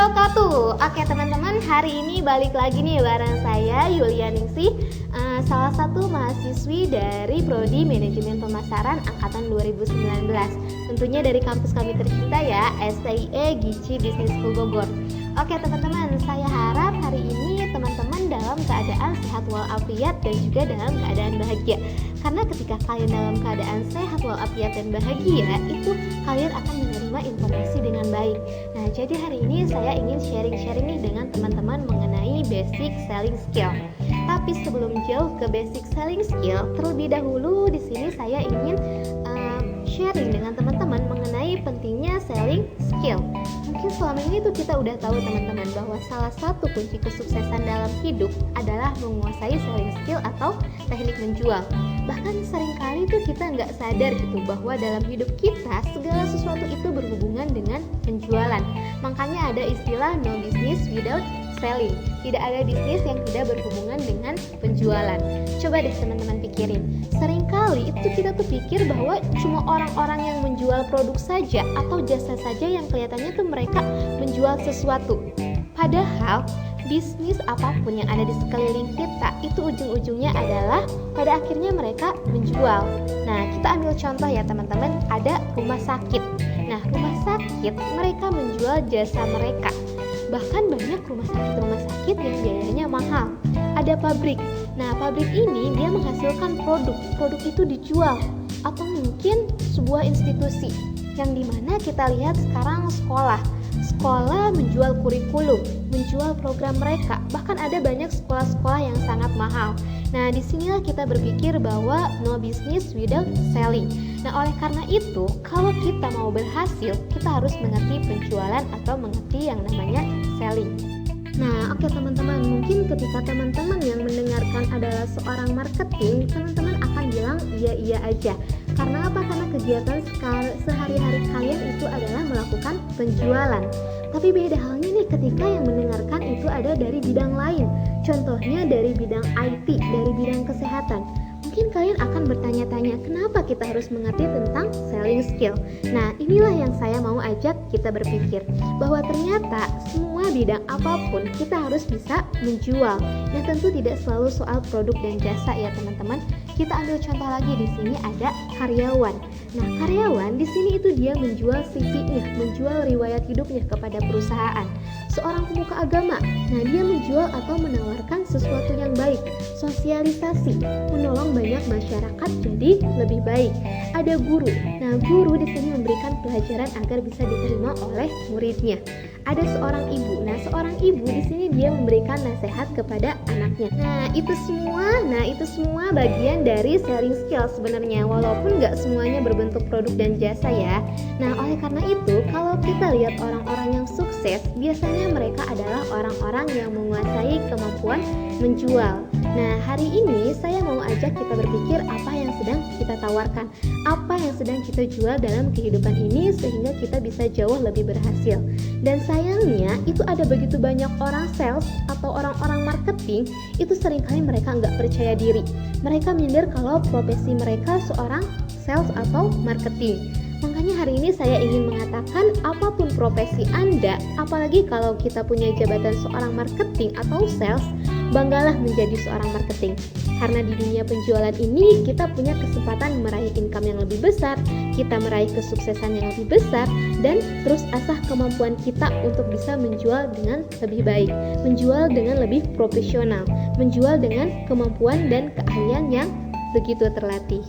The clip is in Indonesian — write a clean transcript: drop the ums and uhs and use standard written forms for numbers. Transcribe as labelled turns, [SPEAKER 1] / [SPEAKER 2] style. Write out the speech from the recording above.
[SPEAKER 1] wabarakatuh. Oke teman-teman, hari ini balik lagi nih bareng saya Yulianingsih, salah satu mahasiswi dari Prodi Manajemen Pemasaran Angkatan 2019. Tentunya dari kampus kami tercinta ya, STIE Gici Business School Bogor. Oke teman-teman, saya harap hari ini teman-teman dalam keadaan sehat walafiat dan juga dalam keadaan bahagia. Karena ketika kalian dalam keadaan sehat walafiat dan bahagia, itu kalian akan menerima informasi dengan baik. Nah, jadi hari ini saya ingin sharing-sharing nih dengan teman-teman mengenai basic selling skill. Tapi sebelum jauh ke basic selling skill, terlebih dahulu di sini saya ingin sharing dengan teman-teman mengenai pentingnya selling skill. Mungkin selama ini tuh kita udah tahu teman-teman bahwa salah satu kunci kesuksesan dalam hidup adalah menguasai selling skill atau teknik menjual. Bahkan seringkali tuh kita nggak sadar gitu bahwa dalam hidup kita segala sesuatu itu berhubungan dengan penjualan. Makanya ada istilah no business without selling. Tidak ada bisnis yang tidak berhubungan dengan penjualan. Coba deh teman-teman pikirin. Seringkali itu kita tuh pikir bahwa cuma orang-orang yang menjual produk saja atau jasa saja yang kelihatannya tuh mereka menjual sesuatu. Padahal bisnis apapun yang ada di sekeliling kita itu ujung-ujungnya adalah pada akhirnya mereka menjual. Nah, kita ambil contoh ya teman-teman, ada rumah sakit. Nah, rumah sakit mereka menjual jasa mereka. Bahkan banyak rumah sakit yang biayanya mahal. Ada pabrik. Nah, pabrik ini dia menghasilkan produk itu dijual. Atau mungkin sebuah institusi yang dimana kita lihat sekarang sekolah menjual kurikulum, menjual program mereka. Bahkan ada banyak sekolah-sekolah yang sangat mahal. Nah, disinilah kita berpikir bahwa no business without selling. Nah, oleh karena itu, kalau kita mau berhasil, kita harus mengerti penjualan atau mengerti yang namanya selling. Nah, oke teman-teman, mungkin ketika teman-teman yang mendengarkan adalah seorang marketing, teman-teman akan bilang iya aja. Karena apa? Karena kegiatan sehari-hari kalian itu adalah melakukan penjualan. Tapi beda halnya nih ketika yang mendengarkan itu ada dari bidang lain. Contohnya dari bidang IT, dari bidang kesehatan. Mungkin kalian akan bertanya-tanya, kenapa kita harus mengerti tentang selling skill? Nah, inilah yang saya mau ajak kita berpikir, bahwa ternyata semua bidang apapun kita harus bisa menjual. Nah, tentu tidak selalu soal produk dan jasa ya teman-teman. Kita ambil contoh lagi, di sini ada karyawan. Nah, karyawan di sini itu dia menjual CV-nya, menjual riwayat hidupnya kepada perusahaan. Seorang pemuka agama, nah dia menjual atau menawarkan sesuatu yang baik, sosialisasi, menolong banyak masyarakat jadi lebih baik. Ada guru, nah guru di sini memberikan pelajaran agar bisa diterima oleh muridnya. Ada seorang ibu, nah seorang ibu di sini dia memberikan nasihat kepada anaknya. Nah itu semua bagian dari selling skill sebenarnya, walaupun nggak semuanya berbentuk produk dan jasa ya. Nah oleh karena itu, kalau kita lihat orang-orang yang sukses, biasanya mereka adalah orang-orang yang menguasai kemampuan menjual. Nah, hari ini saya mau ajak kita berpikir apa yang sedang kita tawarkan, apa yang sedang kita jual dalam kehidupan ini sehingga kita bisa jauh lebih berhasil. Dan sayangnya, itu ada begitu banyak orang sales atau orang-orang marketing, itu seringkali mereka nggak percaya diri. Mereka minder kalau profesi mereka seorang sales atau marketing. Makanya hari ini saya ingin mengatakan apapun profesi Anda, apalagi kalau kita punya jabatan seorang marketing atau sales, banggalah menjadi seorang marketing. Karena di dunia penjualan ini kita punya kesempatan meraih income yang lebih besar, kita meraih kesuksesan yang lebih besar, dan terus asah kemampuan kita untuk bisa menjual dengan lebih baik, menjual dengan lebih profesional, menjual dengan kemampuan dan keahlian yang begitu terlatih.